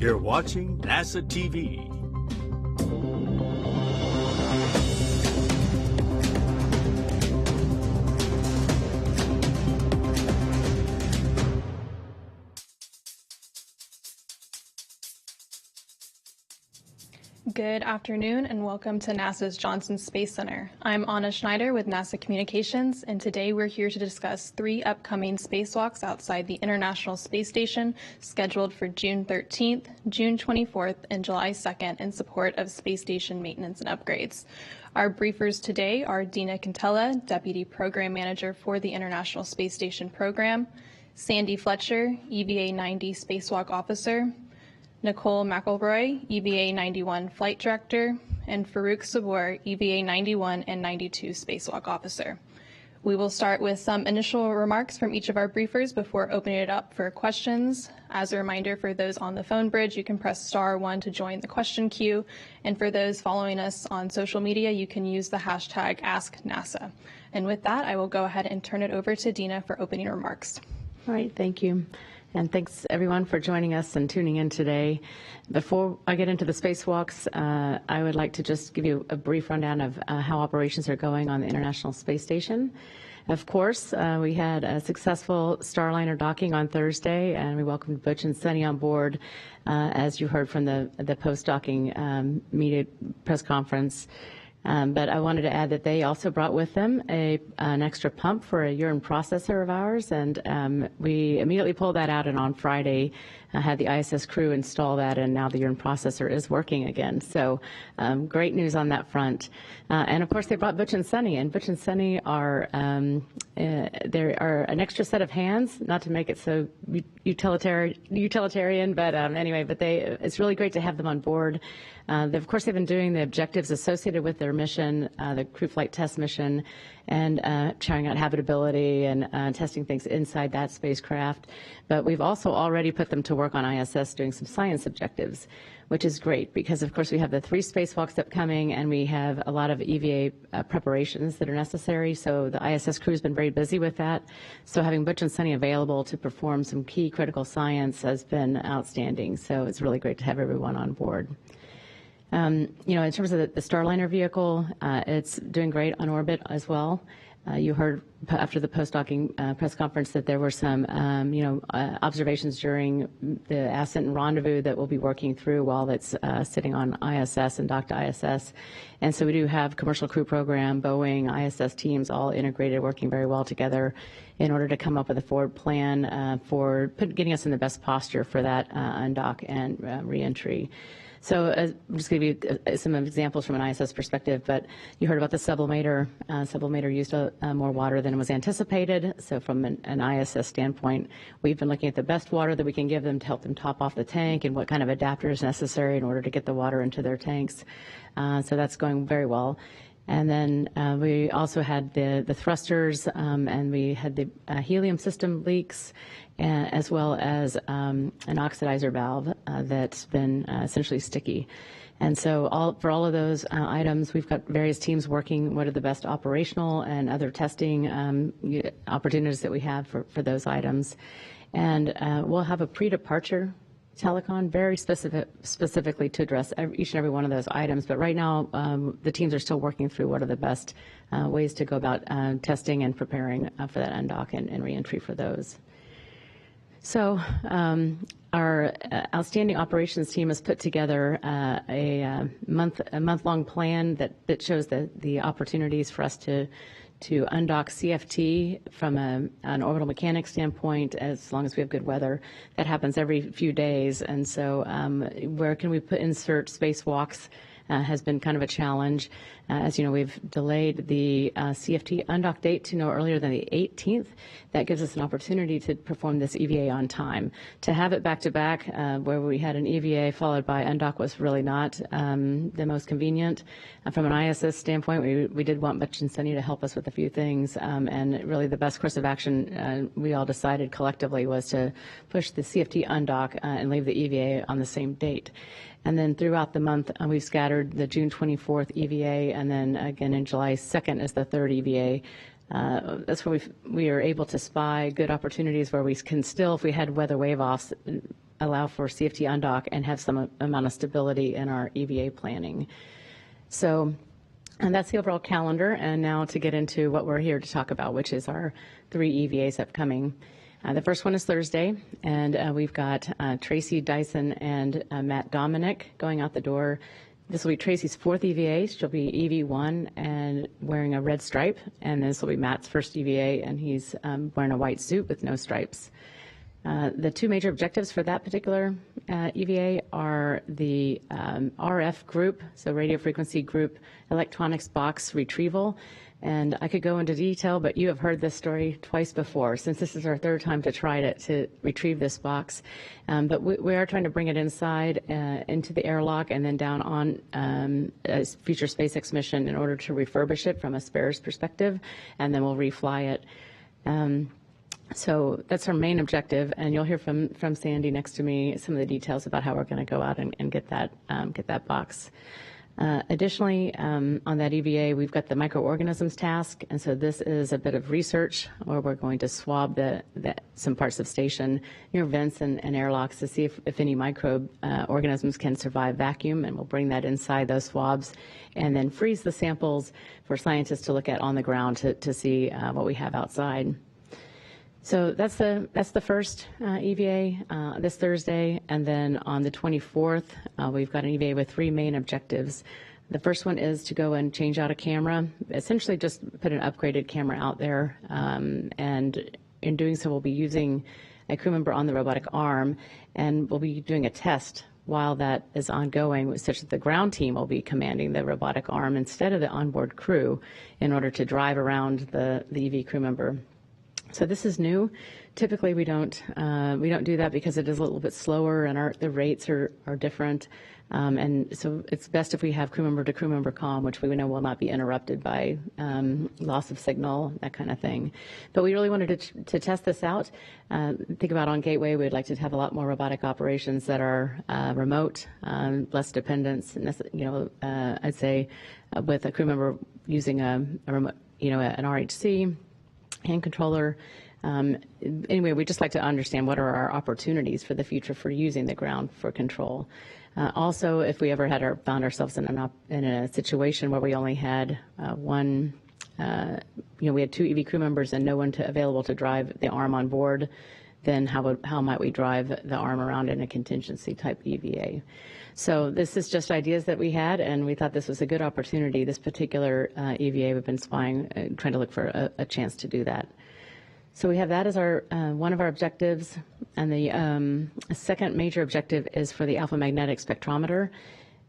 You're watching NASA TV. Good afternoon and welcome to NASA's Johnson Space Center. I'm Anna Schneider with NASA Communications, and today we're here to discuss 3 upcoming spacewalks outside the International Space Station scheduled for June 13th, June 24th, and July 2nd in support of space station maintenance and upgrades. Our briefers today are Dina Contella, Deputy Program Manager for the International Space Station Program, Sandy Fletcher, EVA 90 Spacewalk Officer, Nicole McElroy, EVA 91 Flight Director, and Faruq Sabur, EVA 91 and 92 Spacewalk Officer. We will start with some initial remarks from each of our briefers before opening it up for questions. As a reminder, for those on the phone bridge, you can press *1 to join the question queue, and for those following us on social media, you can use the hashtag #AskNASA. And with that, I will go ahead and turn it over to Dina for opening remarks. All right, thank you. And thanks, everyone, for joining us and tuning in today. Before I get into the spacewalks, I would like to just give you a brief rundown of how operations are going on the International Space Station. Of course, we had a successful Starliner docking on Thursday, and we welcomed Butch and Sunny on board, as you heard from the post-docking media press conference. But I wanted to add that they also brought with them an extra pump for a urine processor of ours, and we immediately pulled that out, and on Friday had the ISS crew install that, and now the urine processor is working again. So great news on that front. And of course, they brought Butch and Sunny, and Butch and Sunny are they are an extra set of hands, not to make it so utilitarian, but anyway, but it's really great to have them on board. Of course, they've been doing the objectives associated with their mission, the crew flight test mission, and trying out habitability and testing things inside that spacecraft. But we've also already put them to work on ISS doing some science objectives, which is great because, of course, we have the 3 spacewalks upcoming, and we have a lot of EVA preparations that are necessary. So the ISS crew has been very busy with that. So having Butch and Sunny available to perform some key critical science has been outstanding. So it's really great to have everyone on board. You know, in terms of the Starliner vehicle, it's doing great on orbit as well. You heard after the post-docking press conference that there were some, observations during the ascent and rendezvous that we'll be working through while it's sitting on ISS and docked to ISS. And so we do have commercial crew program, Boeing, ISS teams all integrated, working very well together in order to come up with a forward plan for getting us in the best posture for that undock and reentry. So I'm just going to give you some examples from an ISS perspective, but you heard about the sublimator. Sublimator used more water than was anticipated. So from an ISS standpoint, we've been looking at the best water that we can give them to help them top off the tank and what kind of adapter is necessary in order to get the water into their tanks. So that's going very well. And then we also had the thrusters, and we had the helium system leaks, as well as an oxidizer valve that's been essentially sticky. And so for all of those items, we've got various teams working what are the best operational and other testing opportunities that we have for those items. And we'll have a pre-departure telecon very specifically to address each and every one of those items. But right now, the teams are still working through what are the best ways to go about testing and preparing for that undock and reentry for those. So our outstanding operations team has put together a month-long plan that shows the opportunities for us to undock CFT from an orbital mechanics standpoint, as long as we have good weather. That happens every few days, and so where can we insert spacewalks has been kind of a challenge. As you know, we've delayed the CFT undock date to no earlier than the 18th. That gives us an opportunity to perform this EVA on time. To have it back-to-back, where we had an EVA followed by undock, was really not the most convenient. From an ISS standpoint, we did want Butch and Sunny to help us with a few things, and really the best course of action we all decided collectively was to push the CFT undock and leave the EVA on the same date. And then throughout the month, we've scattered the June 24th EVA, and then again in July 2nd is the third EVA That's where we are able to spy good opportunities where we can still, if we had weather wave offs, allow for CFT undock and have some amount of stability in our EVA planning. So, and that's the overall calendar. And now to get into what we're here to talk about, which is our 3 EVAs upcoming. The first one is Thursday, and we've got Tracy, Dyson, and Matt Dominick going out the door. This will be Tracy's 4th EVA. She'll be EV1 and wearing a red stripe. And this will be Matt's first EVA, and he's wearing a white suit with no stripes. The 2 major objectives for that particular EVA are the RF group, so radio frequency group electronics box retrieval. And I could go into detail, but you have heard this story twice before, since this is our 3rd time to try to retrieve this box. But we are trying to bring it inside into the airlock and then down on a future SpaceX mission in order to refurbish it from a spares perspective, and then we'll refly it. So that's our main objective, and you'll hear from Sandy next to me some of the details about how we're going to go out and get that box. Additionally, on that EVA, we've got the microorganisms task, and so this is a bit of research where we're going to swab some parts of station near vents and airlocks to see if any microbe organisms can survive vacuum, and we'll bring that inside those swabs and then freeze the samples for scientists to look at on the ground to see what we have outside. So that's the first EVA this Thursday, and then on the 24th, we've got an EVA with 3 main objectives. The first one is to go and change out a camera, essentially just put an upgraded camera out there, and in doing so, we'll be using a crew member on the robotic arm, and we'll be doing a test while that is ongoing, such that the ground team will be commanding the robotic arm instead of the onboard crew in order to drive around the EV crew member. So this is new. Typically, we don't do that because it is a little bit slower and the rates are different. And so it's best if we have crew member to crew member comm, which we know will not be interrupted by loss of signal, that kind of thing. But we really wanted to test this out. Think about on Gateway, we'd like to have a lot more robotic operations that are remote, less dependence. I'd say with a crew member using a remote, an RHC. Hand controller. Anyway, we'd just like to understand what are our opportunities for the future for using the ground for control. Also, if we ever found ourselves in a situation where we only had we had 2 EV crew members and no one available to drive the arm on board, then how might we drive the arm around in a contingency type EVA? So this is just ideas that we had, and we thought this was a good opportunity. This particular EVA, we've been spying, trying to look for a chance to do that. So we have that as one of our objectives, and the second major objective is for the alpha magnetic spectrometer.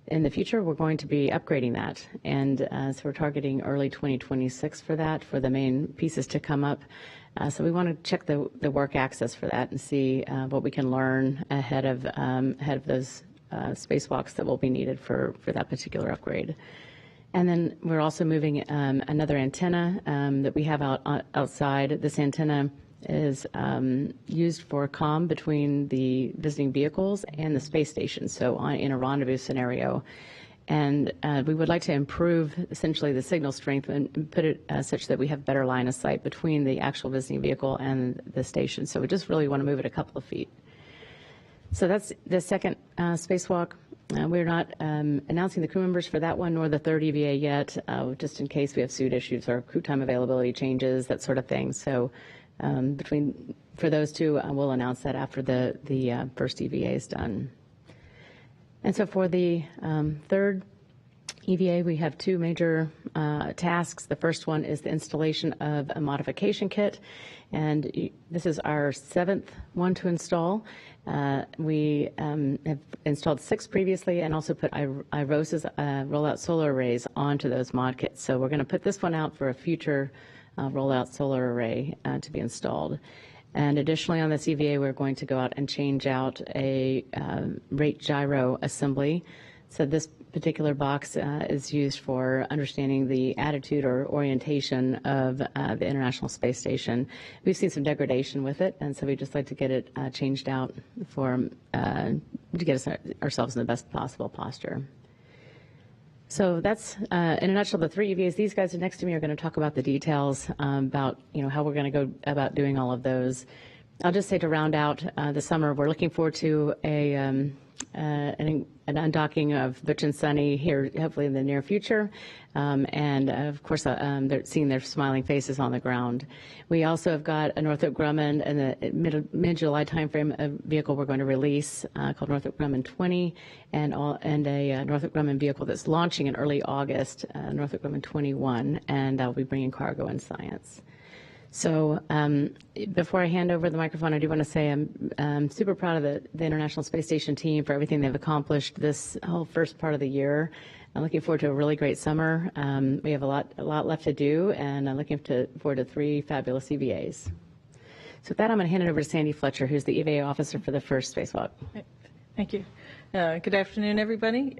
In the future, we're going to be upgrading that, and so we're targeting early 2026 for that, for the main pieces to come up. So we want to check the work access for that and see what we can learn ahead of those spacewalks that will be needed for that particular upgrade. And then we're also moving another antenna that we have outside. This antenna is used for comm between the visiting vehicles and the space station, so in a rendezvous scenario. And we would like to improve essentially the signal strength and put it such that we have better line of sight between the actual visiting vehicle and the station. So we just really want to move it a couple of feet. So that's the second spacewalk. We're not announcing the crew members for that one nor the 3rd EVA yet, just in case we have suit issues or crew time availability changes, that sort of thing. So for those 2, we'll announce that after the first EVA is done. And so for the 3rd EVA, we have 2 major tasks. The first one is the installation of a modification kit, and this is our 7th one to install. We have installed 6 previously and also put IROS's rollout solar arrays onto those mod kits. So we're going to put this one out for a future rollout solar array to be installed. And additionally, on this EVA, we're going to go out and change out a rate gyro assembly. So this particular box is used for understanding the attitude or orientation of the International Space Station. We've seen some degradation with it, and so we just like to get it changed out to get ourselves in the best possible posture. So that's, in a nutshell, the three EVAs. These guys next to me are going to talk about the details about, how we're going to go about doing all of those. I'll just say to round out the summer, we're looking forward to an undocking of Butch and Sunny here, hopefully in the near future. And of course, they're seeing their smiling faces on the ground. We also have got a Northrop Grumman in the mid-July timeframe, a vehicle we're going to release called Northrop Grumman 20, and a Northrop Grumman vehicle that's launching in early August, Northrop Grumman 21, and that will be bringing cargo and science. So before I hand over the microphone, I do want to say I'm super proud of the International Space Station team for everything they've accomplished this whole first part of the year. I'm looking forward to a really great summer. We have a lot left to do, and I'm looking forward to 3 fabulous EVAs. So with that, I'm going to hand it over to Sandy Fletcher, who's the EVA officer for the first spacewalk. Thank you. Good afternoon, everybody.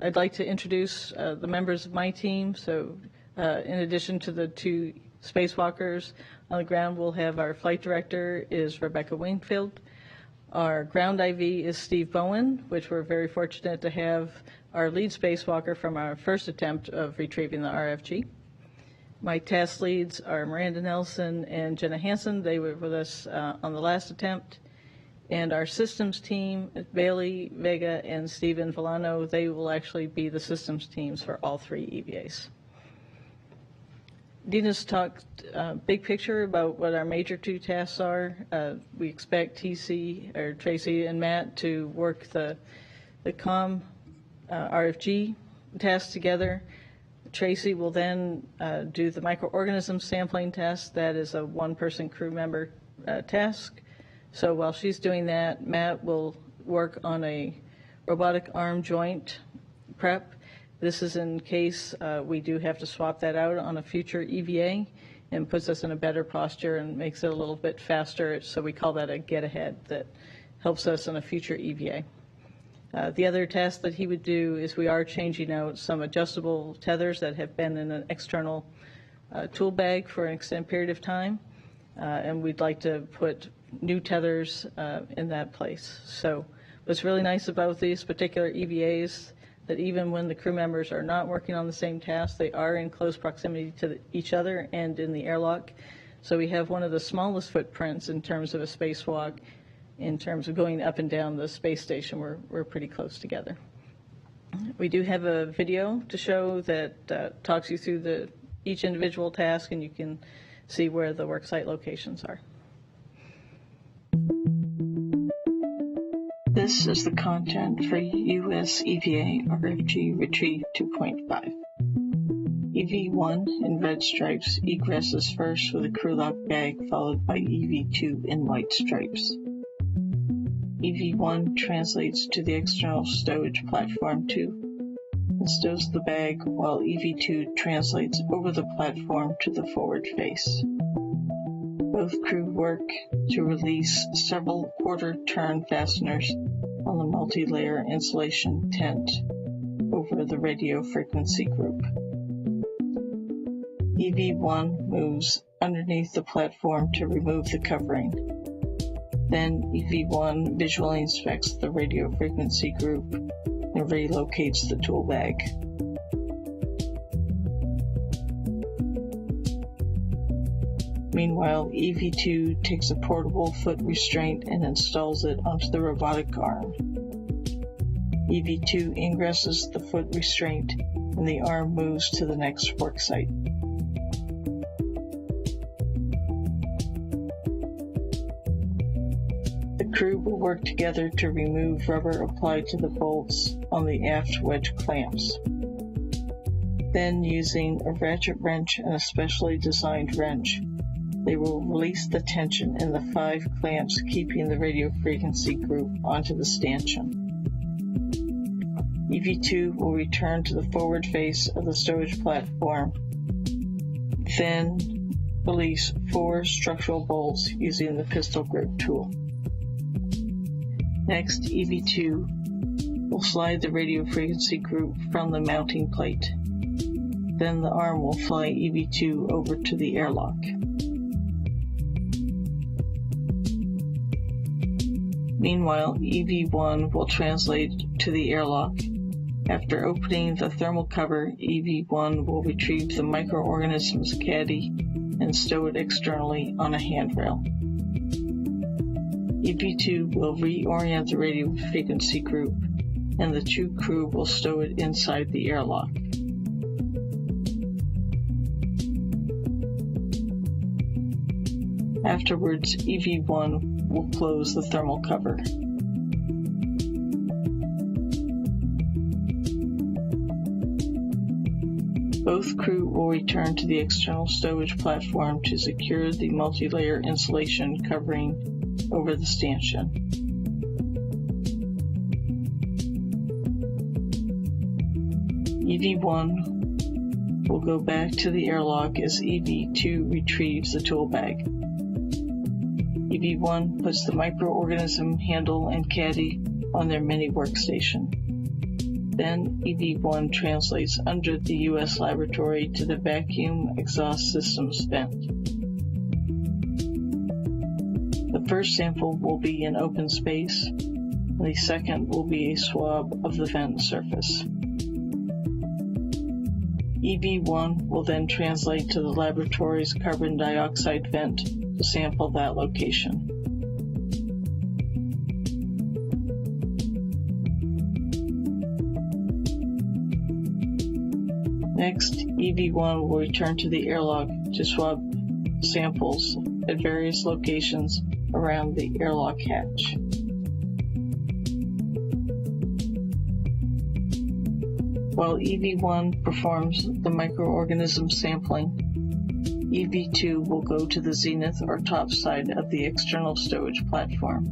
I'd like to introduce the members of my team. So in addition to the 2 spacewalkers on the ground, we'll have our flight director is Rebecca Wingfield. Our ground IV is Steve Bowen, which we're very fortunate to have our lead spacewalker from our first attempt of retrieving the RFG. My task leads are Miranda Nelson and Jenna Hansen. They were with us on the last attempt. And our systems team, Bailey Vega and Steven Villano, they will actually be the systems teams for all 3 EVAs. Dina's talked big picture about what our major 2 tasks are. We expect Tracy and Matt to work the COM RFG task together. Tracy will then do the microorganism sampling test. That is a 1-person crew member task. So while she's doing that, Matt will work on a robotic arm joint prep. This is in case we do have to swap that out on a future EVA, and puts us in a better posture and makes it a little bit faster. So we call that a get ahead that helps us in a future EVA. The other task that he would do is we are changing out some adjustable tethers that have been in an external tool bag for an extended period of time, and we'd like to put new tethers in that place. So what's really nice about these particular EVAs, that even when the crew members are not working on the same task, they are in close proximity to each other and in the airlock. So we have one of the smallest footprints in terms of a spacewalk. In terms of going up and down the space station, we're pretty close together. We do have a video to show that talks you through each individual task, and you can see where the worksite locations are. This is the content for US EVA RFG Retrieve 2.5. EV1 in red stripes egresses first with a crew lock bag, followed by EV2 in white stripes. EV1 translates to the external stowage platform 2 and stows the bag, while EV2 translates over the platform to the forward face. Both crew work to release several quarter-turn fasteners on the multi-layer insulation tent over the radio frequency group. EV1 moves underneath the platform to remove the covering. Then EV1 visually inspects the radio frequency group and relocates the tool bag. Meanwhile, EV2 takes a portable foot restraint and installs it onto the robotic arm. EV2 ingresses the foot restraint and the arm moves to the next worksite. The crew will work together to remove rubber applied to the bolts on the aft wedge clamps. Then, using a ratchet wrench and a specially designed wrench, they will release the tension in the 5 clamps keeping the radio frequency group onto the stanchion. EV2 will return to the forward face of the stowage platform, then release 4 structural bolts using the pistol grip tool. Next, EV2 will slide the radio frequency group from the mounting plate. Then the arm will fly EV2 over to the airlock. Meanwhile, EV1 will translate to the airlock After opening the thermal cover, EV1 will retrieve the microorganisms caddy and stow it externally on a handrail. EV2 will reorient the radio frequency group, and the two crew will stow it inside the airlock. Afterwards, EV1 will close the thermal cover. Both crew will return to the external stowage platform to secure the multi-layer insulation covering over the stanchion. EV1 will go back to the airlock as EV2 retrieves the tool bag. EV1 puts the microorganism handle and caddy on their mini workstation. Then EV1 translates under the U.S. laboratory to the vacuum exhaust systems vent. The first sample will be in open space, and the second will be a swab of the vent surface. EV1 will then translate to the laboratory's carbon dioxide vent to sample that location. Next, EV1 will return to the airlock to swab samples at various locations around the airlock hatch. While EV1 performs the microorganism sampling, EV2 will go to the zenith or top side of the external stowage platform.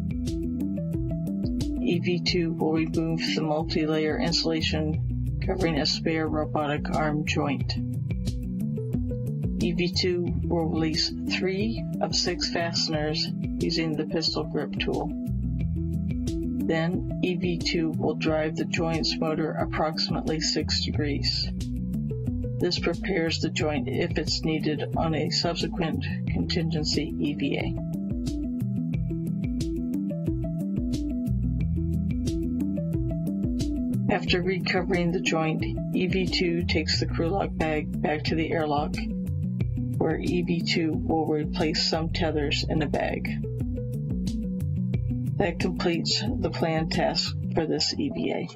EV2 will remove the multi-layer insulation covering a spare robotic arm joint. EV2 will release 3 of 6 fasteners using the pistol grip tool. Then EV2 will drive the joint's motor approximately 6 degrees. This prepares the joint if it's needed on a subsequent contingency EVA. After recovering the joint, EV2 takes the crew lock bag back to the airlock, where EV2 will replace some tethers in the bag. That completes the planned task for this EVA.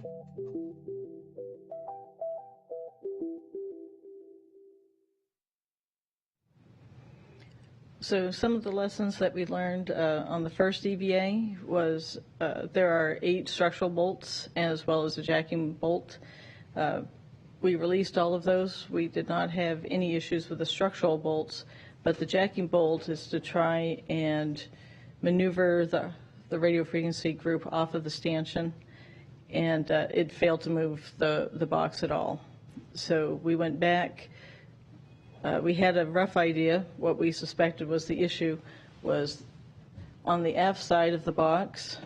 So some of the lessons that we learned on the first EVA was there are 8 structural bolts as well as a jacking bolt. We released all of those. We did not have any issues with the structural bolts, but the jacking bolt is to try and maneuver the radio frequency group off of the stanchion, and it failed to move the box at all. So we went back. We had a rough idea. What we suspected was the issue was on the aft side of the box,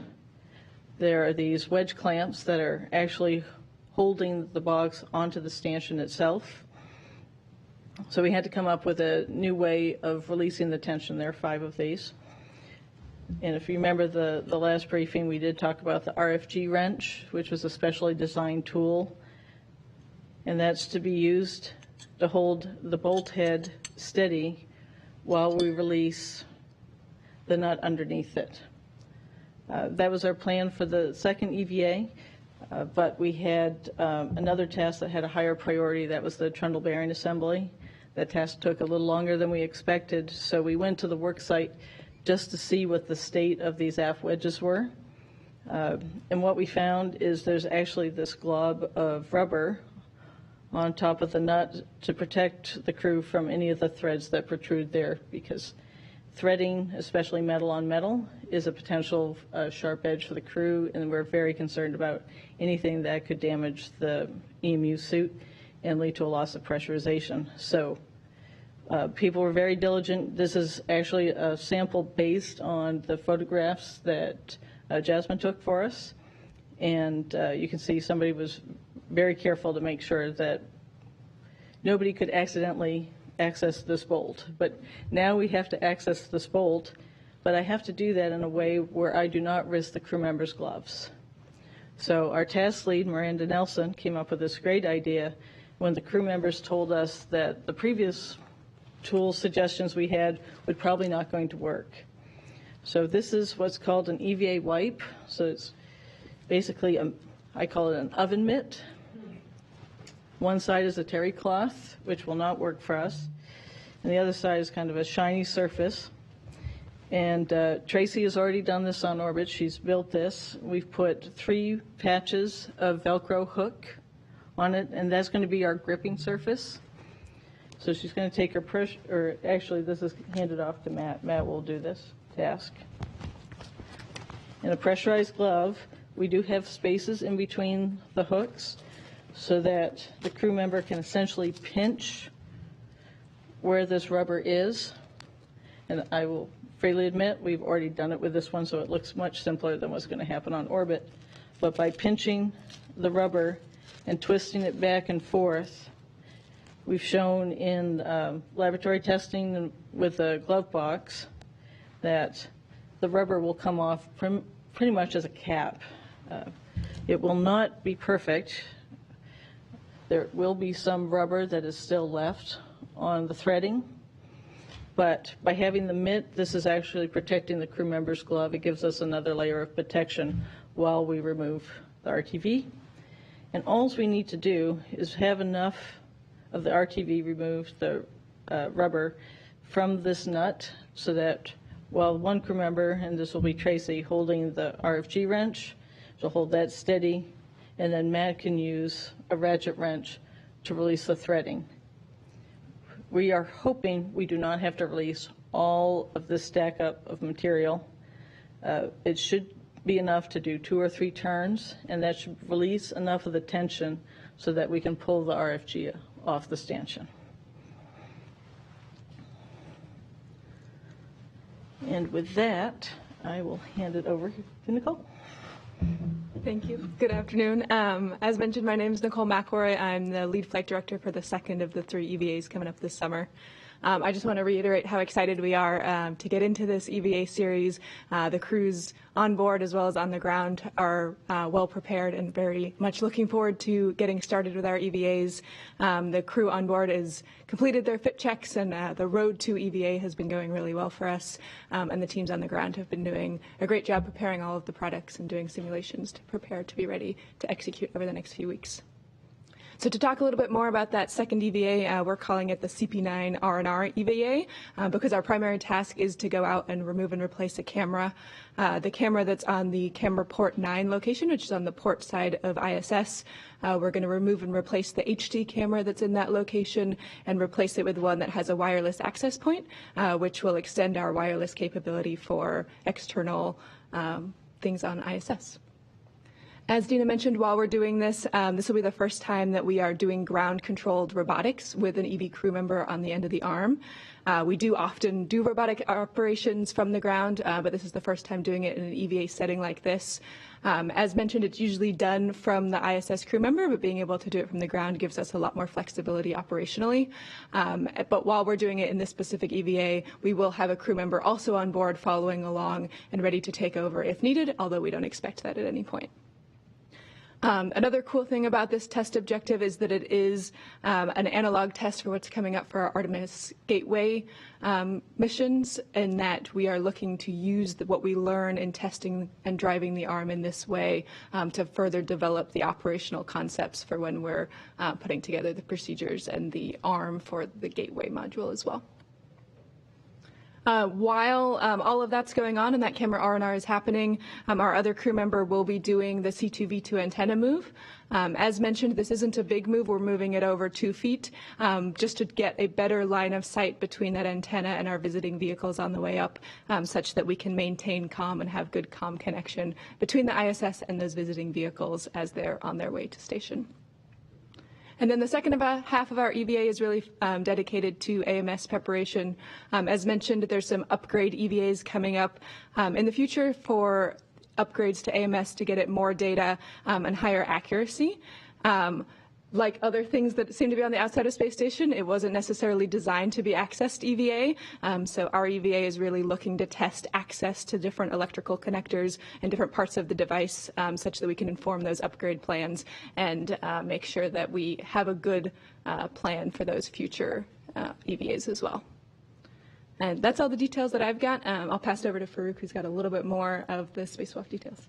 there are these wedge clamps that are actually holding the box onto the stanchion itself. So we had to come up with a new way of releasing the tension. There are 5 of these. And if you remember the last briefing, we did talk about the RFG wrench, which was a specially designed tool. And that's to be used to hold the bolt head steady while we release the nut underneath it. That was our plan for the second EVA, but we had another task that had a higher priority. That was the trundle bearing assembly. That task took a little longer than we expected, so we went to the work site just to see what the state of these aft wedges were. And what we found is there's actually this glob of rubber on top of the nut to protect the crew from any of the threads that protrude there, because threading, especially metal on metal, is a potential sharp edge for the crew, and we're very concerned about anything that could damage the EMU suit and lead to a loss of pressurization. So people were very diligent. This is actually a sample based on the photographs that Jasmine took for us, and you can see somebody was very careful to make sure that nobody could accidentally access this bolt. But now we have to access this bolt, but I have to do that in a way where I do not risk the crew members' gloves. So our task lead, Miranda Nelson, came up with this great idea when the crew members told us that the previous tool suggestions we had would probably not going to work. So this is what's called an EVA wipe. So it's basically, I call it an oven mitt. One side is a terry cloth, which will not work for us. And the other side is kind of a shiny surface. And Tracy has already done this on orbit. She's built this. We've put 3 patches of Velcro hook on it, and that's going to be our gripping surface. So she's going to take her pressure, or actually this is handed off to Matt. Matt will do this task. In a pressurized glove, we do have spaces in between the hooks so that the crew member can essentially pinch where this rubber is. And I will freely admit we've already done it with this one, so it looks much simpler than what's going to happen on orbit. But by pinching the rubber and twisting it back and forth, we've shown in laboratory testing with a glove box that the rubber will come off pretty much as a cap. It will not be perfect. There will be some rubber that is still left on the threading, but by having the mitt, this is actually protecting the crew member's glove. It gives us another layer of protection while we remove the RTV. And all we need to do is have enough of the RTV remove the rubber from this nut so that while one crew member, and this will be Tracy, holding the RFG wrench, she'll hold that steady, and then Matt can use a ratchet wrench to release the threading. We are hoping we do not have to release all of this stack up of material. It should be enough to do 2 or 3 turns, and that should release enough of the tension so that we can pull the RFG off the stanchion. And with that, I will hand it over to Nicole. Thank you. Good afternoon. As mentioned, my name is Nicole McElroy. I'm the lead flight director for the second of the 3 EVAs coming up this summer. I just want to reiterate how excited we are to get into this EVA series. The crews on board as well as on the ground are well prepared and very much looking forward to getting started with our EVAs. The crew on board has completed their fit checks, and the road to EVA has been going really well for us. And the teams on the ground have been doing a great job preparing all of the products and doing simulations to prepare to be ready to execute over the next few weeks. So to talk a little bit more about that second EVA, we're calling it the CP9 R&R EVA because our primary task is to go out and remove and replace a camera. The camera that's on the camera port 9 location, which is on the port side of ISS. We're going to remove and replace the HD camera that's in that location and replace it with one that has a wireless access point, which will extend our wireless capability for external things on ISS. As Dina mentioned, while we're doing this, this will be the first time that we are doing ground-controlled robotics with an EV crew member on the end of the arm. We do often do robotic operations from the ground, but this is the first time doing it in an EVA setting like this. As mentioned, it's usually done from the ISS crew member, but being able to do it from the ground gives us a lot more flexibility operationally. But while we're doing it in this specific EVA, we will have a crew member also on board following along and ready to take over if needed, although we don't expect that at any point. Another cool thing about this test objective is that it is an analog test for what's coming up for our Artemis Gateway missions, and that we are looking to use what we learn in testing and driving the arm in this way to further develop the operational concepts for when we're putting together the procedures and the arm for the Gateway module as well. While all of that's going on and that camera R&R is happening, our other crew member will be doing the C2V2 antenna move. As mentioned, this isn't a big move. We're moving it over 2 feet just to get a better line of sight between that antenna and our visiting vehicles on the way up, such that we can maintain comm and have good comm connection between the ISS and those visiting vehicles as they're on their way to station. And then the second half of our EVA is really dedicated to AMS preparation. As mentioned, there's some upgrade EVAs coming up in the future for upgrades to AMS to get it more data and higher accuracy. like other things that seem to be on the outside of Space Station, it wasn't necessarily designed to be accessed EVA. So our EVA is really looking to test access to different electrical connectors and different parts of the device such that we can inform those upgrade plans and make sure that we have a good plan for those future EVAs as well. And that's all the details that I've got. I'll pass it over to Faruq, who's got a little bit more of the spacewalk details.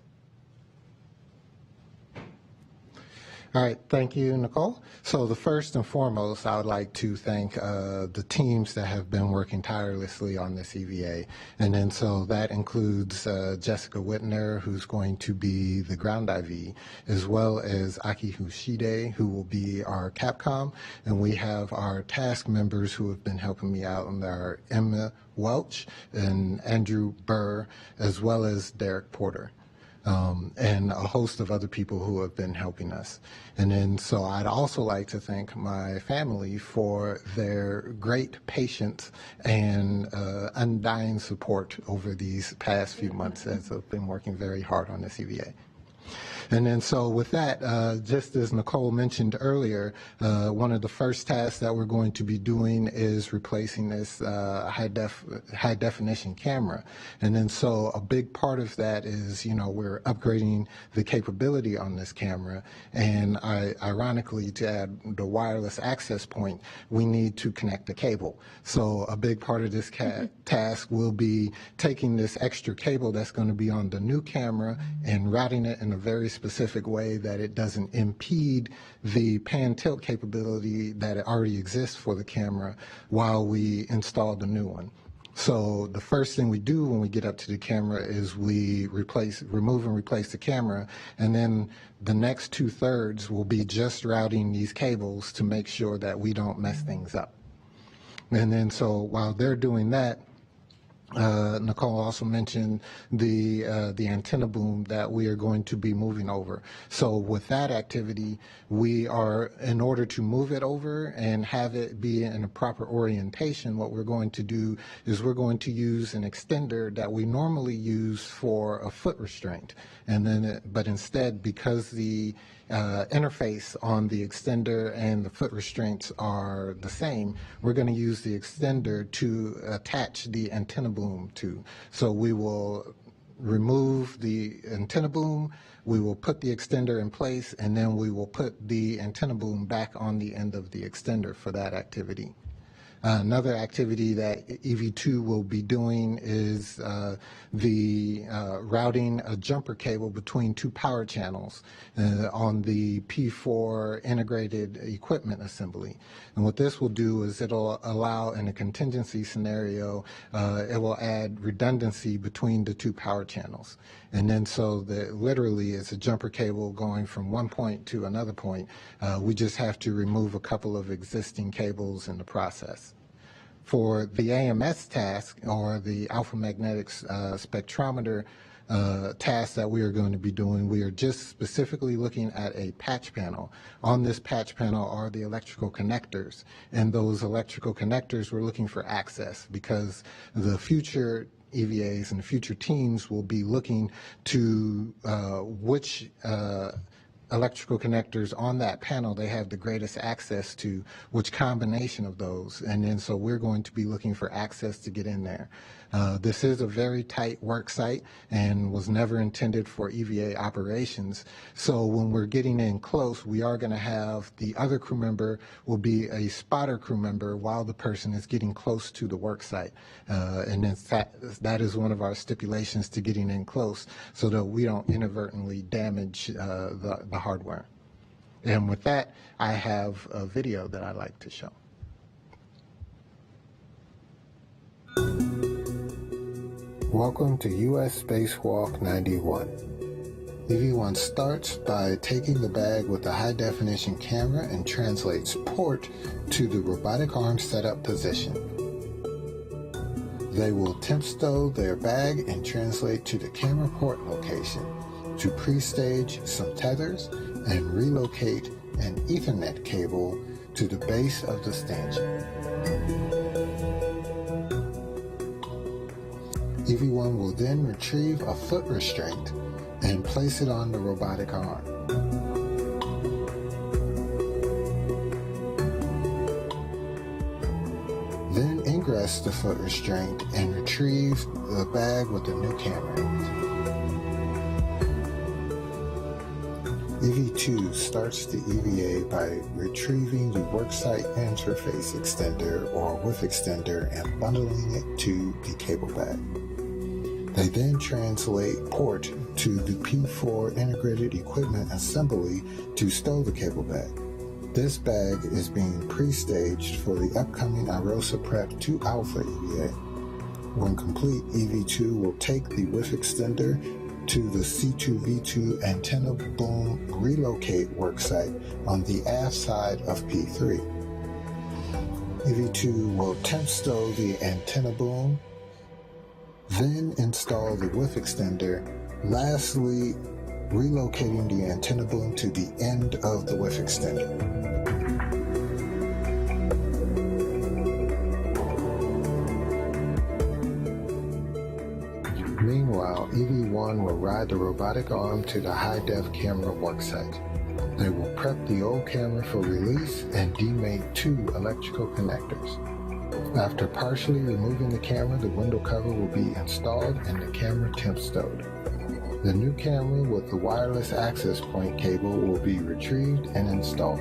All right, thank you, Nicole. So the first and foremost, I would like to thank the teams that have been working tirelessly on this EVA. And then so that includes Jessica Whitner, who's going to be the ground IV, as well as Aki Hushide, who will be our Capcom. And we have our task members who have been helping me out, and are Emma Welch and Andrew Burr, as well as Derek Porter. And a host of other people who have been helping us. And then so I'd also like to thank my family for their great patience and undying support over these past few months, as I've been working very hard on this EVA. And then so with that, just as Nicole mentioned earlier, one of the first tasks that we're going to be doing is replacing this high definition camera. And then so a big part of that is, we're upgrading the capability on this camera. And ironically, to add the wireless access point, we need to connect the cable. So a big part of this task will be taking this extra cable that's going to be on the new camera and routing it in a very specific way that it doesn't impede the pan tilt capability that already exists for the camera while we install the new one. So the first thing we do when we get up to the camera is we remove and replace the camera, and then the next 2/3 will be just routing these cables to make sure that we don't mess things up. And then so while they're doing that, Nicole also mentioned the antenna boom that we are going to be moving over. So with that activity, we are, in order to move it over and have it be in a proper orientation, what we're going to do is we're going to use an extender that we normally use for a foot restraint. And then, but instead, because the interface on the extender and the foot restraints are the same, we're going to use the extender to attach the antenna boom to. So we will remove the antenna boom, we will put the extender in place, and then we will put the antenna boom back on the end of the extender for that activity. Another activity that EV2 will be doing is routing a jumper cable between two power channels on the P4 integrated equipment assembly. And what this will do is it'll allow, in a contingency scenario, it will add redundancy between the two power channels. And then so literally it's a jumper cable going from one point to another point. We just have to remove a couple of existing cables in the process. For the AMS task, or the alpha magnetics spectrometer task that we are going to be doing, we are just specifically looking at a patch panel. On this patch panel are the electrical connectors, and those electrical connectors we're looking for access, because the future EVAs and the future teams will be looking to which electrical connectors on that panel they have the greatest access to, which combination of those. And then so we're going to be looking for access to get in there. This is a very tight work site and was never intended for EVA operations. So when we're getting in close, we are going to have the other crew member will be a spotter crew member while the person is getting close to the work site. And then that is one of our stipulations to getting in close, so that we don't inadvertently damage the hardware. And with that, I have a video that I'd like to show. Welcome to US Spacewalk 91. EV1 starts by taking the bag with the high-definition camera and translates port to the robotic arm setup position. They will temp stow their bag and translate to the camera port location to pre-stage some tethers and relocate an Ethernet cable to the base of the stanchion. EV1 will then retrieve a foot restraint and place it on the robotic arm. ingress the foot restraint and retrieve the bag with the new camera. EV2 starts the EVA by retrieving the worksite interface extender or width extender and bundling it to the cable bag. They then translate port to the P4 integrated equipment assembly to stow the cable bag. This bag is being pre-staged for the upcoming IROSA Prep 2 Alpha EVA. When complete, EV2 will take the width extender to the C2V2 antenna boom relocate worksite on the aft side of P3. EV2 will temp stow the antenna boom, then install the width extender, lastly relocating the antenna boom to the end of the width extender. Meanwhile, EV1 will ride the robotic arm to the high-def camera worksite. They will prep the old camera for release and demate 2 electrical connectors. After partially removing the camera, the window cover will be installed and the camera temp stowed. The new camera with the wireless access point cable will be retrieved and installed.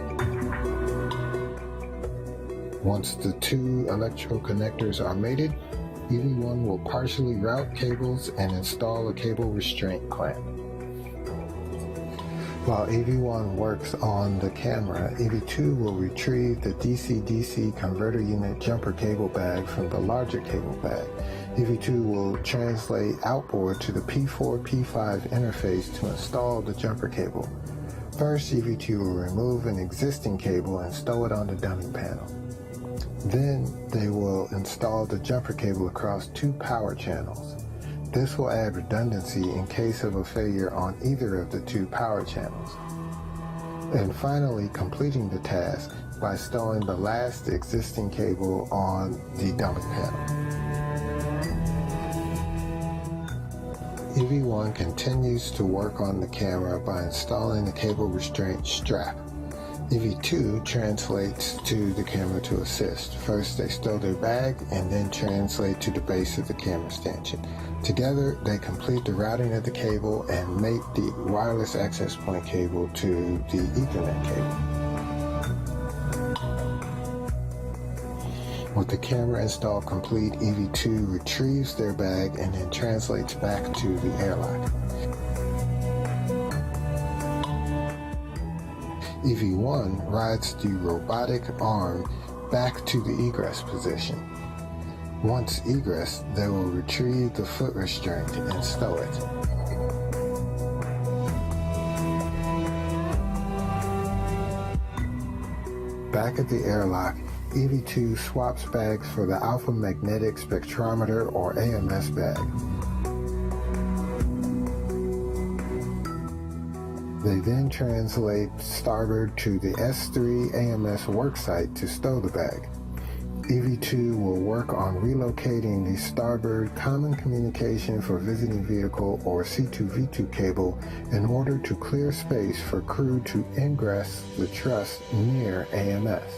Once the 2 electrical connectors are mated, EV1 will partially route cables and install a cable restraint clamp. While EV1 works on the camera, EV2 will retrieve the DC-DC converter unit jumper cable bag from the larger cable bag. EV2 will translate outboard to the P4-P5 interface to install the jumper cable. First, EV2 will remove an existing cable and stow it on the dummy panel. Then they will install the jumper cable across 2 power channels. This will add redundancy in case of a failure on either of the 2 power channels. And finally, completing the task by stowing the last existing cable on the dummy panel. EV1 continues to work on the camera by installing the cable restraint strap. EV2 translates to the camera to assist. First, they stow their bag and then translate to the base of the camera stanchion. Together, they complete the routing of the cable and mate the wireless access point cable to the Ethernet cable. With the camera install complete, EV2 retrieves their bag and then translates back to the airlock. EV1 rides the robotic arm back to the egress position. Once egress, they will retrieve the foot restraint and stow it. Back at the airlock, EV2 swaps bags for the Alpha Magnetic Spectrometer or AMS bag. They then translate starboard to the S3 AMS worksite to stow the bag. EV2 will work on relocating the starboard Common Communication for Visiting Vehicle or C2V2 cable in order to clear space for crew to ingress the truss near AMS.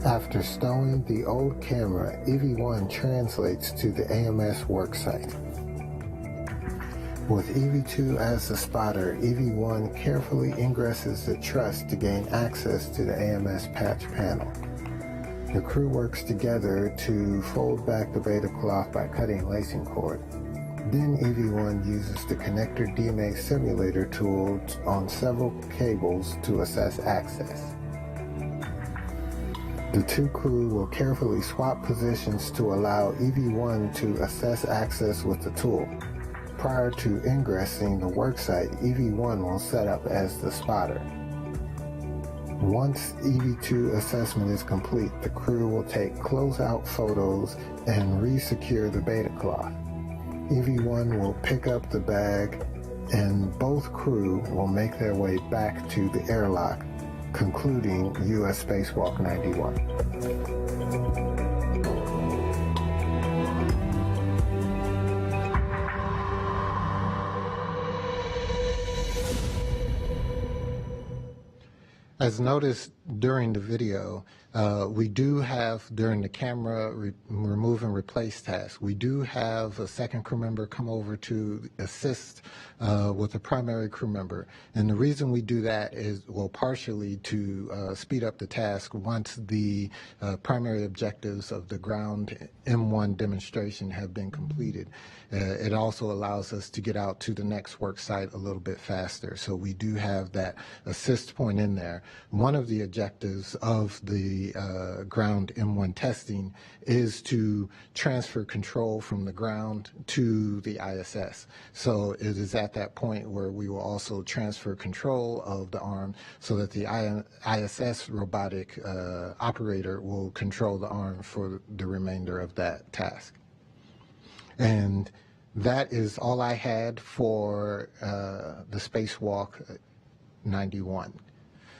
After stowing the old camera, EV1 translates to the AMS worksite. With EV2 as the spotter, EV1 carefully ingresses the truss to gain access to the AMS patch panel. The crew works together to fold back the beta cloth by cutting lacing cord. Then EV1 uses the connector DMA simulator tool on several cables to assess access. The 2 crew will carefully swap positions to allow EV1 to assess access with the tool. Prior to ingressing the worksite, EV1 will set up as the spotter. Once EV2 assessment is complete, the crew will take closeout photos and re-secure the beta cloth. EV1 will pick up the bag and both crew will make their way back to the airlock, concluding U.S. Spacewalk 91. As noticed during the video, We do have, during the camera remove and replace task, we do have a second crew member come over to assist with a primary crew member. And the reason we do that is, well, partially to speed up the task once the primary objectives of the ground M1 demonstration have been completed. It also allows us to get out to the next work site a little bit faster. So we do have that assist point in there. One of the objectives of the ground M1 testing is to transfer control from the ground to the ISS. So it is at that point where we will also transfer control of the arm so that the ISS robotic operator will control the arm for the remainder of that task. And that is all I had for the Spacewalk 91.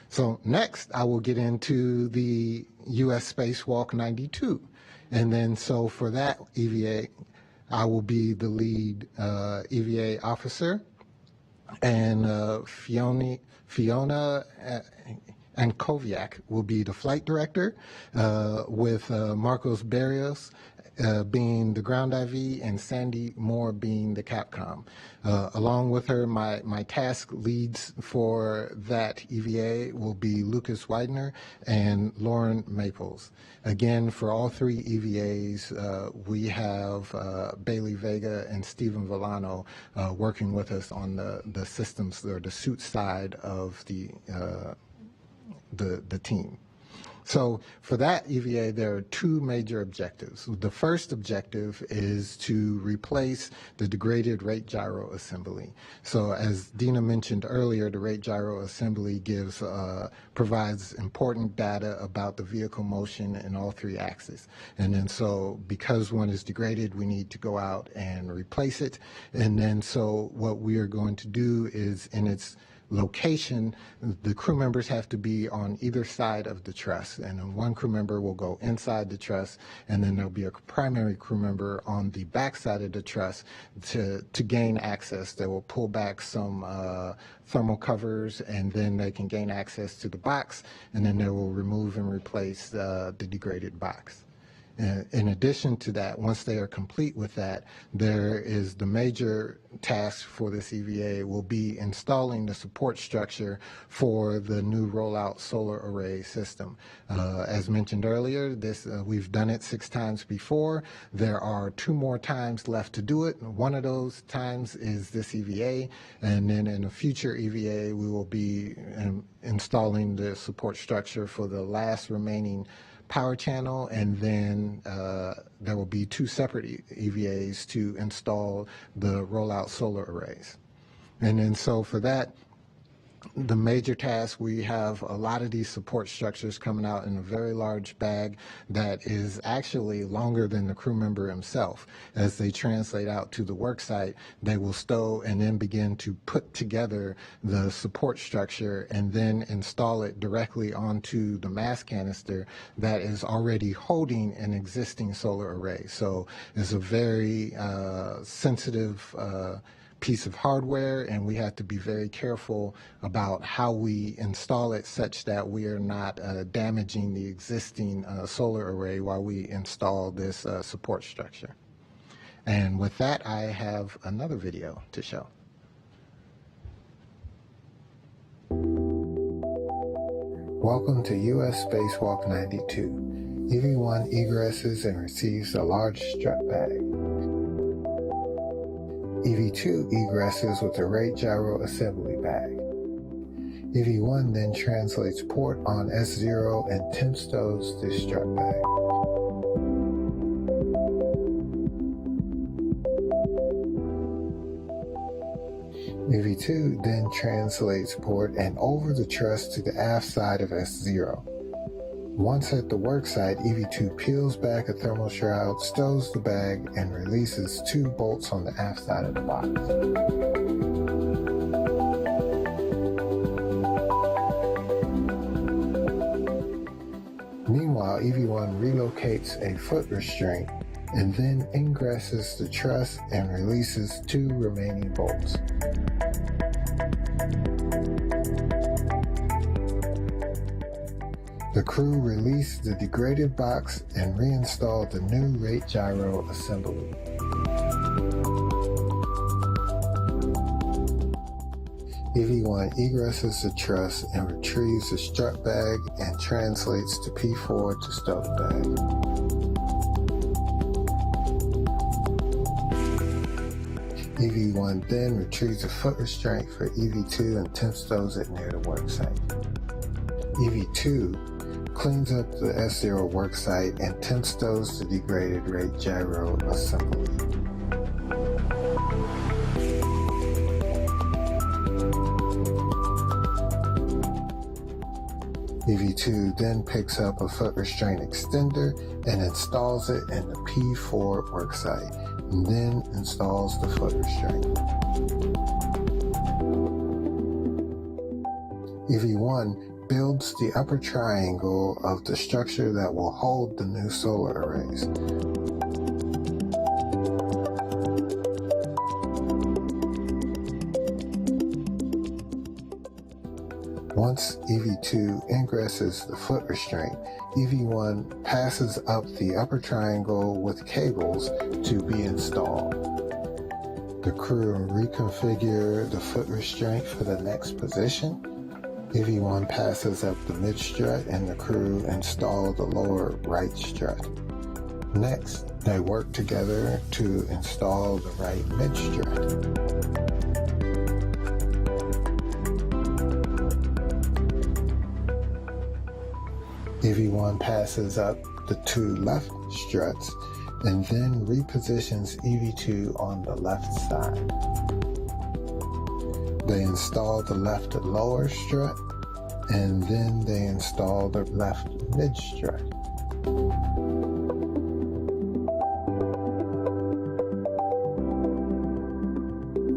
So next, I will get into the U.S. Spacewalk 92. And then so for that EVA, I will be the lead EVA officer, and Fiona and Koviak will be the flight director, with Marcos Barrios being the ground IV and Sandy Moore being the Capcom. Along with her, my task leads for that EVA will be Lucas Widener and Lauren Maples. Again, for all three EVAs, we have Bailey Vega and Stephen Villano working with us on the systems, or the suit side of the team. So for that EVA, there are two major objectives. The first objective is to replace the degraded rate gyro assembly. So as Dina mentioned earlier, the rate gyro assembly provides important data about the vehicle motion in all three axes. And then so because one is degraded, we need to go out and replace it. And then so what we are going to do is, in its location, the crew members have to be on either side of the truss, and then one crew member will go inside the truss, and then there'll be a primary crew member on the back side of the truss to gain access. They will pull back some thermal covers, and then they can gain access to the box, and then they will remove and replace the degraded box. In addition to that, once they are complete with that, there is the major task for this EVA will be installing the support structure for the new rollout solar array system. As mentioned earlier, we've done it 6 times before. There are 2 more times left to do it. One of those times is this EVA, and then in a future EVA, we will be installing the support structure for the last remaining power channel, and then there will be 2 separate EVAs to install the rollout solar arrays. And then so for that, the major task, we have a lot of these support structures coming out in a very large bag that is actually longer than the crew member himself. As they translate out to the work site, they will stow and then begin to put together the support structure and then install it directly onto the mass canister that is already holding an existing solar array. So it's a very sensitive piece of hardware, and we have to be very careful about how we install it such that we are not damaging the existing solar array while we install this support structure. And with that, I have another video to show. Welcome to U.S. Spacewalk 92. EV1 egresses and receives a large strut bag. EV2 egresses with a rate gyro assembly bag. EV1 then translates port on S0 and temp stows this strut bag. EV2 then translates port and over the truss to the aft side of S0. Once at the worksite, EV2 peels back a thermal shroud, stows the bag, and releases 2 bolts on the aft side of the box. Meanwhile, EV1 relocates a foot restraint and then ingresses the truss and releases 2 remaining bolts. The crew released the degraded box and reinstalled the new rate gyro assembly. EV1 egresses the truss and retrieves the strut bag and translates the P4 to stowed bag. EV1 then retrieves the foot restraint for EV2 and temp stows it near the worksite. EV2 cleans up the S0 worksite and temp stows the degraded rate gyro assembly. EV2 then picks up a foot restraint extender and installs it in the P4 worksite, and then installs the foot restraint. EV1 builds the upper triangle of the structure that will hold the new solar arrays. Once EV2 ingresses the foot restraint, EV1 passes up the upper triangle with cables to be installed. The crew reconfigure the foot restraint for the next position. EV1 passes up the mid strut and the crew install the lower right strut. Next, they work together to install the right mid strut. EV1 passes up the two left struts and then repositions EV2 on the left side. They install the left lower strut and then they install the left mid strut.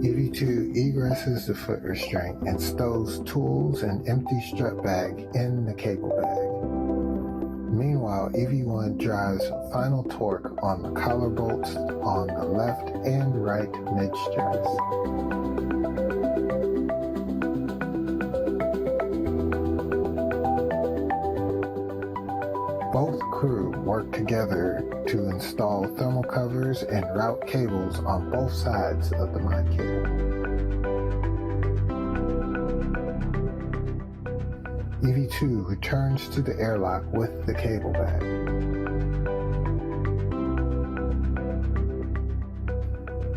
EV2 egresses the foot restraint and stows tools and empty strut bag in the cable bag. Meanwhile, EV1 drives final torque on the collar bolts on the left and right mid struts. Both crew work together to install thermal covers and route cables on both sides of the mod cable. EV2 returns to the airlock with the cable bag.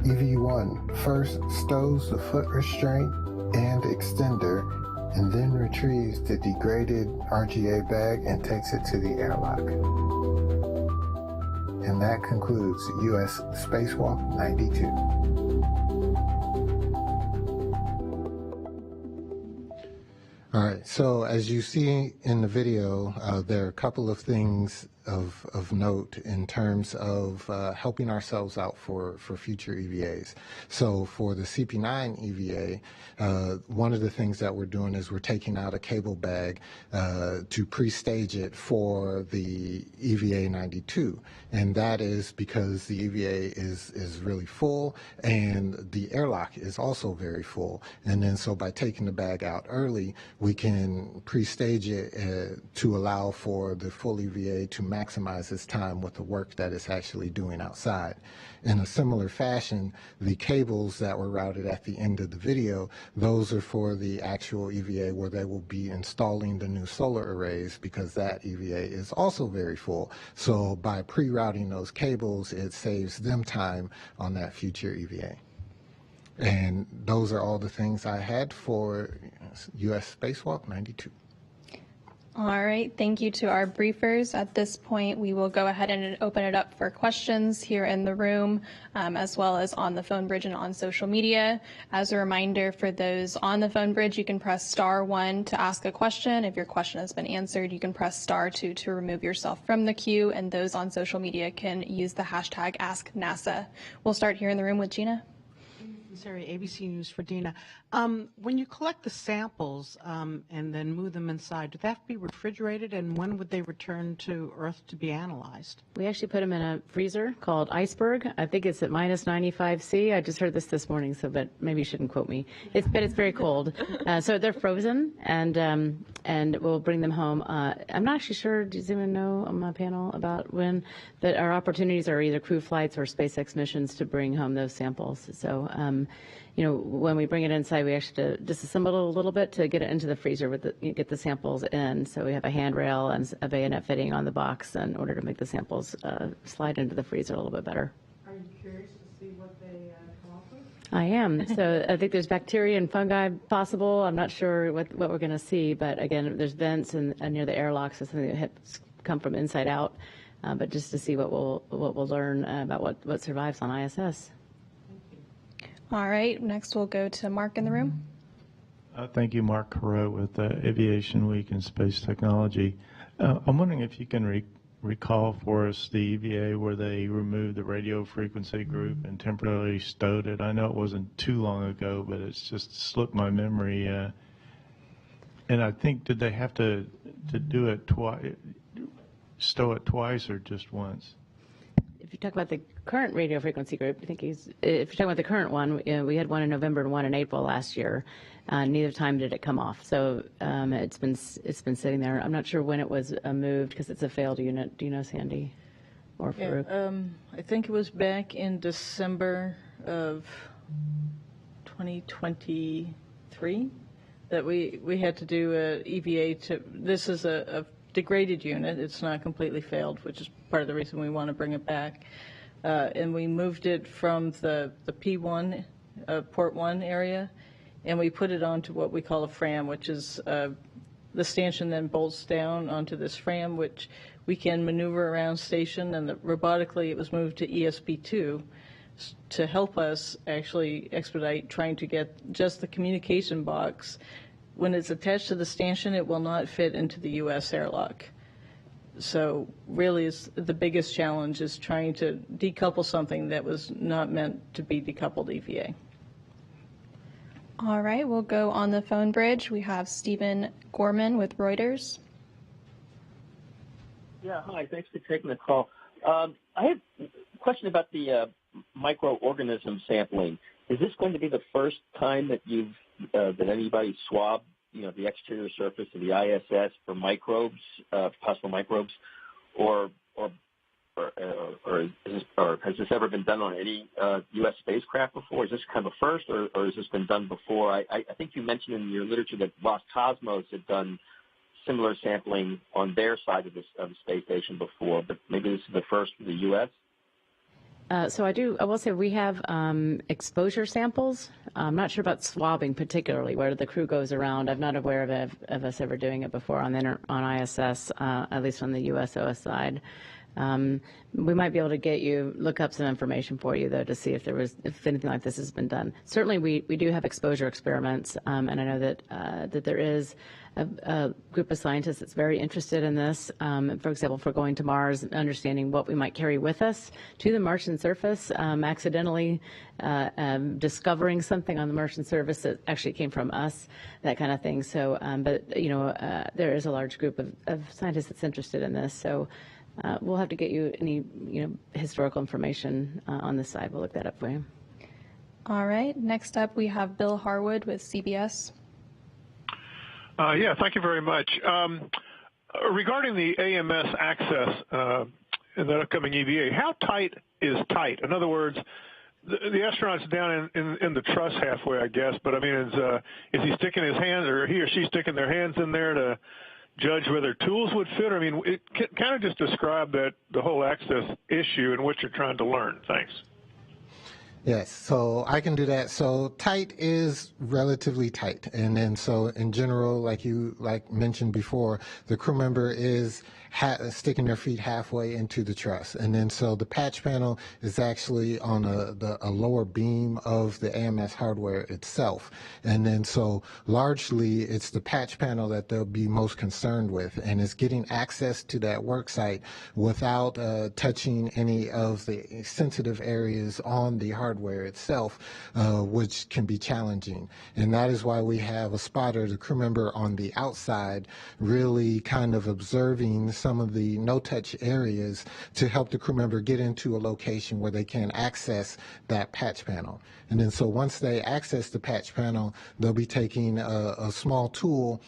EV1 first stows the foot restraint and extender and then retrieves the degraded RGA bag and takes it to the airlock. And that concludes US Spacewalk 92. All right, so as you see in the video, there are a couple of things of note in terms of helping ourselves out for future EVAs. So for the CP9 EVA, one of the things that we're doing is we're taking out a cable bag to pre-stage it for the EVA 92. And that is because the EVA is really full and the airlock is also very full. And then so by taking the bag out early, we can pre-stage it to allow for the full EVA to maximize its time with the work that it's actually doing outside. In a similar fashion, the cables that were routed at the end of the video, those are for the actual EVA where they will be installing the new solar arrays because that EVA is also very full. So by pre-routing those cables, it saves them time on that future EVA. And those are all the things I had for US Spacewalk 92. All right, thank you to our briefers. At this point, we will go ahead and open it up for questions here in the room, as well as on the phone bridge and on social media. As a reminder, for those on the phone bridge, you can press *1 to ask a question. If your question has been answered, you can press *2 to remove yourself from the queue, and those on social media can use the hashtag AskNASA. We'll start here in the room with Gina. Sorry, ABC News for Dina. When you collect the samples and then move them inside, do they have to be refrigerated, and when would they return to Earth to be analyzed? We actually put them in a freezer called Iceberg. I think it's at minus 95 C. I just heard this morning, so but maybe you shouldn't quote me. But it's very cold. So they're frozen, and we'll bring them home. I'm not actually sure. Does anyone know on my panel about when? But our opportunities are either crew flights or SpaceX missions to bring home those samples. So, when we bring it inside, we actually have to disassemble it a little bit to get it into the freezer get the samples in. So we have a handrail and a bayonet fitting on the box in order to make the samples slide into the freezer a little bit better. Are you curious to see what they come up with? I am. So I think there's bacteria and fungi possible. I'm not sure what we're going to see, but again, there's vents and near the airlocks, so something that come from inside out. But just to see what we'll learn about what survives on ISS. All right, next we'll go to Mark in the room. Thank you, Mark Carreau with Aviation Week and Space Technology. I'm wondering if you can recall for us the EVA where they removed the radio frequency group and temporarily stowed it. I know it wasn't too long ago, but it's just slipped my memory. And I think, did they have to do it twice, stow it twice, or just once? If you talk about the current radio frequency group, if you're talking about the current one, we had one in November and one in April last year. Neither time did it come off, so it's been sitting there. I'm not sure when it was moved because it's a failed unit. Do you know, Sandy or Faruq? Yeah, I think it was back in December of 2023 that we had to do a EVA. This is a degraded unit. It's not completely failed, which is part of the reason we want to bring it back. And we moved it from the P1, Port 1 area, and we put it onto what we call a FRAM, which is the stanchion then bolts down onto this FRAM, which we can maneuver around station, and robotically it was moved to ESP2 to help us actually expedite trying to get just the communication box. When it's attached to the stanchion, it will not fit into the U.S. airlock. So really the biggest challenge is trying to decouple something that was not meant to be decoupled EVA. All right, we'll go on the phone bridge. We have Stephen Gorman with Reuters. Yeah, hi, thanks for taking the call. I have a question about the microorganism sampling. Is this going to be the first time that that anybody swabbed, the exterior surface of the ISS for microbes, possible microbes, or has this ever been done on any U.S. spacecraft before? Is this kind of a first, or has this been done before? I think you mentioned in your literature that Roscosmos had done similar sampling on their side of the space station before, but maybe this is the first for the U.S.? So I will say we have exposure samples. I'm not sure about swabbing particularly, where the crew goes around. I'm not aware of us ever doing it before on ISS, at least on the USOS side. We might be able to look up some information for you, though, to see if anything like this has been done. Certainly, we do have exposure experiments, and I know that there is a group of scientists that's very interested in this. For example, for going to Mars, understanding what we might carry with us to the Martian surface, accidentally discovering something on the Martian surface that actually came from us, that kind of thing. So, there is a large group of scientists that's interested in this. So. We'll have to get you any historical information on this side. We'll look that up for you. All right. Next up, we have Bill Harwood with CBS. Yeah, thank you very much. Regarding the AMS access in the upcoming EVA, how tight is tight? In other words, the astronaut's down in the truss halfway, I guess. But I mean, is he sticking his hands, or he or she sticking their hands in there to judge whether tools would fit? I mean, it kind of just describe the whole access issue and what you're trying to learn. Thanks. Yes, so I can do that. So tight is relatively tight. And then so in general, like mentioned before, the crew member is sticking their feet halfway into the truss. And then so the patch panel is actually on a lower beam of the AMS hardware itself. And then so largely it's the patch panel that they'll be most concerned with, and it's getting access to that work site without touching any of the sensitive areas on the hardware hardware itself, which can be challenging. And that is why we have a spotter, the crew member on the outside, really kind of observing some of the no-touch areas to help the crew member get into a location where they can access that patch panel. And then so once they access the patch panel, they'll be taking a small tool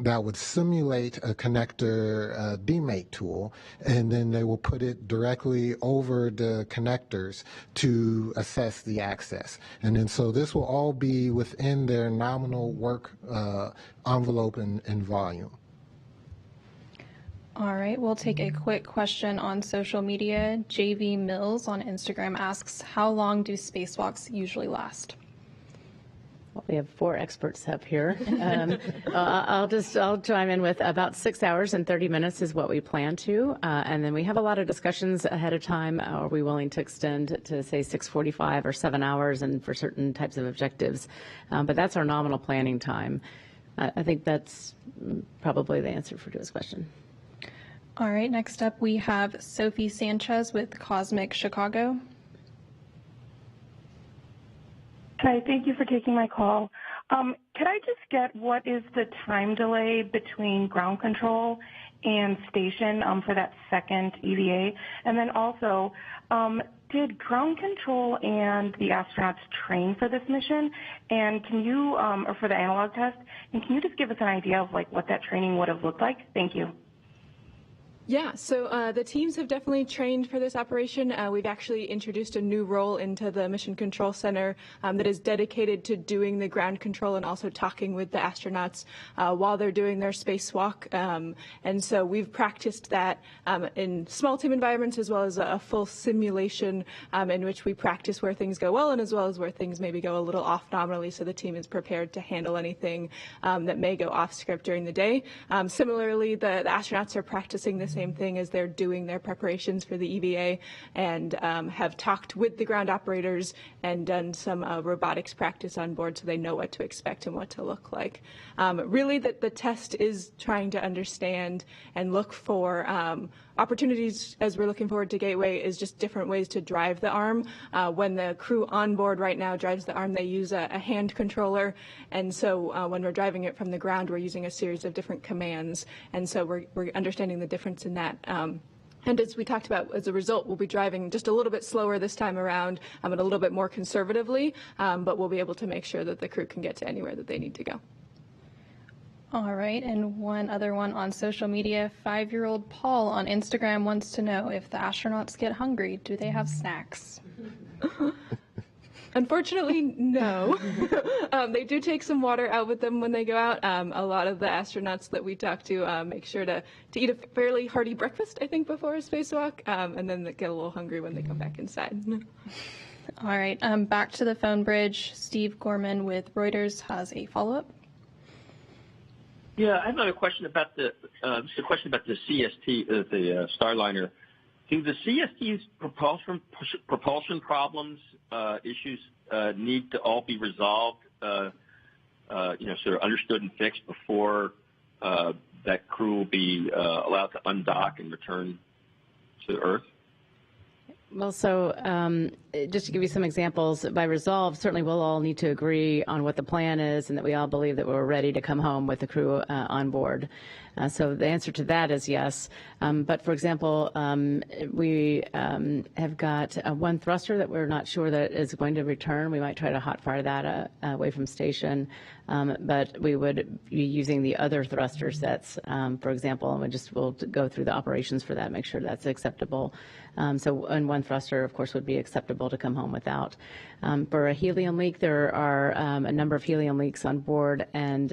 that would simulate a connector demate tool, and then they will put it directly over the connectors to assess the access. And then so this will all be within their nominal work envelope and volume. All right, we'll take a quick question on social media. JV Mills on Instagram asks, how long do spacewalks usually last? Well, we have 4 experts up here. I'll chime in with about 6 hours and 30 minutes is what we plan to. And then we have a lot of discussions ahead of time. Are we willing to extend to say 6:45 or 7 hours and for certain types of objectives? But that's our nominal planning time. I think that's probably the answer to his question. All right, next up we have Sophie Sanchez with Cosmic Chicago. Hi, thank you for taking my call. Could I just get what is the time delay between ground control and station for that second EVA? And then also, did ground control and the astronauts train for this mission? And can you, or for the analog test, and can you just give us an idea of like what that training would have looked like? Thank you. Yeah, so the teams have definitely trained for this operation. We've actually introduced a new role into the Mission Control Center that is dedicated to doing the ground control and also talking with the astronauts while they're doing their spacewalk. And so we've practiced that in small team environments as well as a full simulation in which we practice where things go well and as well as where things maybe go a little off nominally, so the team is prepared to handle anything that may go off script during the day. Similarly, the astronauts are practicing this same thing as they're doing their preparations for the EVA and have talked with the ground operators and done some robotics practice on board so they know what to expect and what to look like. Really, the test is trying to understand and look for opportunities as we're looking forward to Gateway is just different ways to drive the arm. When the crew on board right now drives the arm, they use a hand controller. And so when we're driving it from the ground, we're using a series of different commands. And so we're understanding the difference in that. And as we talked about, as a result, we'll be driving just a little bit slower this time around and a little bit more conservatively, but we'll be able to make sure that the crew can get to anywhere that they need to go. All right, and one other one on social media. 5-year-old Paul on Instagram wants to know if the astronauts get hungry, do they have snacks? Unfortunately, no. They do take some water out with them when they go out. A lot of the astronauts that we talk to make sure to eat a fairly hearty breakfast, I think, before a spacewalk, and then they get a little hungry when they come back inside. All right, back to the phone bridge. Steve Gorman with Reuters has a follow-up. Yeah, I have another question about the CST, the Starliner. Do the CST's propulsion problems, issues need to all be resolved, sort of understood and fixed before that crew will be allowed to undock and return to Earth? Well, so just to give you some examples, by resolve, certainly we'll all need to agree on what the plan is and that we all believe that we're ready to come home with the crew on board. So the answer to that is yes. But for example, we have got one thruster that we're not sure that is going to return. We might try to hot fire that away from station, but we would be using the other thruster sets, for example, and we'll go through the operations for that, make sure that's acceptable. And one thruster, of course, would be acceptable to come home without. For a helium leak, there are a number of helium leaks on board, and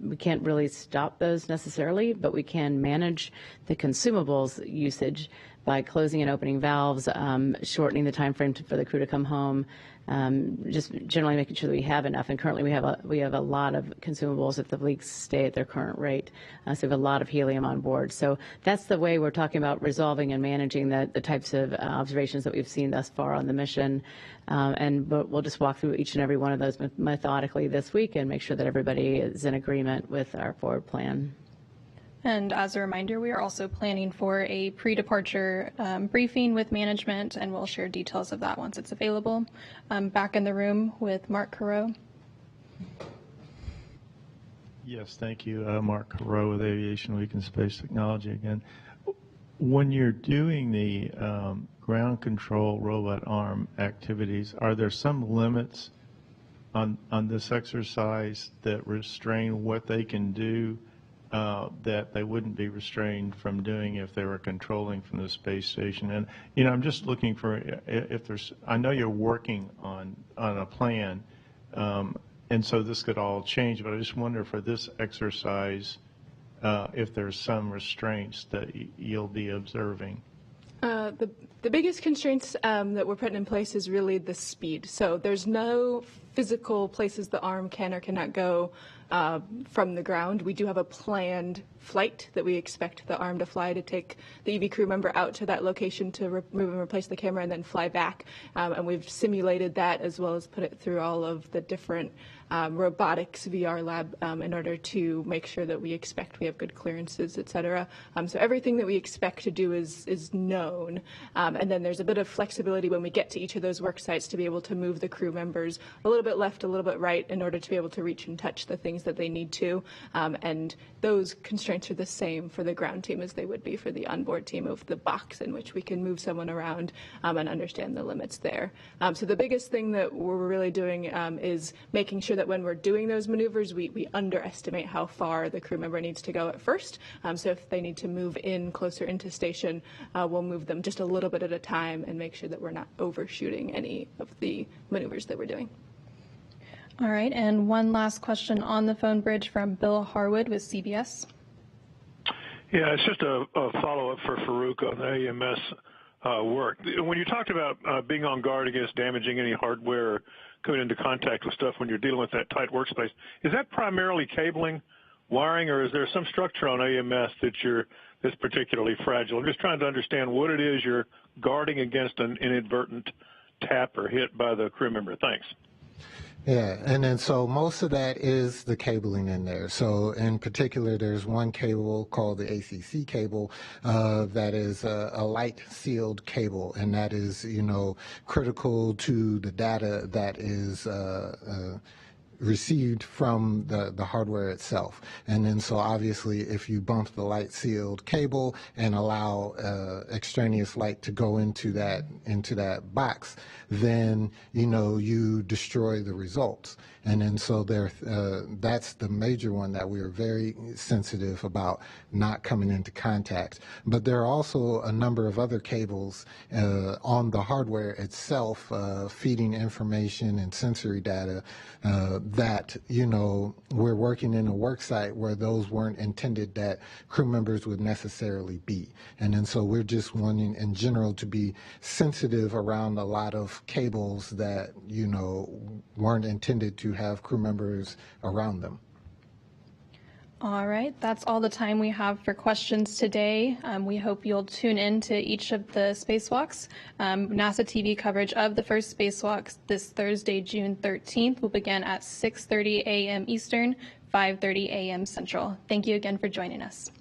we can't really stop those necessarily, but we can manage the consumables usage by closing and opening valves, shortening the time frame for the crew to come home, just generally making sure that we have enough. And currently we have a lot of consumables if the leaks stay at their current rate. So we have a lot of helium on board. So that's the way we're talking about resolving and managing the types of observations that we've seen thus far on the mission. But we'll just walk through each and every one of those methodically this week and make sure that everybody is in agreement with our forward plan. And as a reminder, we are also planning for a pre-departure briefing with management, and we'll share details of that once it's available. Back in the room with Mark Carreau. Yes, thank you, Mark Carreau with Aviation Week and Space Technology again. When you're doing the ground control robot arm activities, are there some limits on this exercise that restrain what they can do that they wouldn't be restrained from doing if they were controlling from the space station? And, you know, I'm just looking for if there's, I know you're working on a plan, and so this could all change, but I just wonder for this exercise if there's some restraints that you'll be observing. The biggest constraints that we're putting in place is really the speed. So there's no physical places the arm can or cannot go from the ground. We do have a planned flight that we expect the arm to fly to take the EV crew member out to that location to remove and replace the camera and then fly back. And we've simulated that as well as put it through all of the different robotics VR lab in order to make sure that we expect we have good clearances, et cetera. So everything that we expect to do is known. And then there's a bit of flexibility when we get to each of those work sites to be able to move the crew members a little bit left, a little bit right in order to be able to reach and touch the things that they need to. And those constraints are the same for the ground team as they would be for the onboard team of the box in which we can move someone around and understand the limits there. So the biggest thing that we're really doing is making sure that when we're doing those maneuvers, we underestimate how far the crew member needs to go at first. So if they need to move in closer into station, we'll move them just a little bit at a time and make sure that we're not overshooting any of the maneuvers that we're doing. All right, and one last question on the phone bridge from Bill Harwood with CBS. Yeah, it's just a follow-up for Faruq on the AMS work. When you talked about being on guard against damaging any hardware or coming into contact with stuff when you're dealing with that tight workspace, is that primarily cabling, wiring, or is there some structure on AMS that's particularly fragile? I'm just trying to understand what it is you're guarding against an inadvertent tap or hit by the crew member. Thanks. Yeah, and then so most of that is the cabling in there. So in particular, there's one cable called the ACC cable that is a light sealed cable, and that is, you know, critical to the data that is received from the hardware itself. And then so obviously if you bump the light sealed cable and allow extraneous light to go into that box, then you destroy the results. And then so that's the major one that we are very sensitive about not coming into contact. But there are also a number of other cables on the hardware itself feeding information and sensory data that we're working in a work site where those weren't intended that crew members would necessarily be. And then so we're just wanting in general to be sensitive around a lot of cables that weren't intended to have crew members around them. All right, that's all the time we have for questions today. We hope you'll tune in to each of the spacewalks. NASA TV coverage of the first spacewalks this Thursday, June 13th, will begin at 6:30 a.m. Eastern, 5:30 a.m. Central. Thank you again for joining us.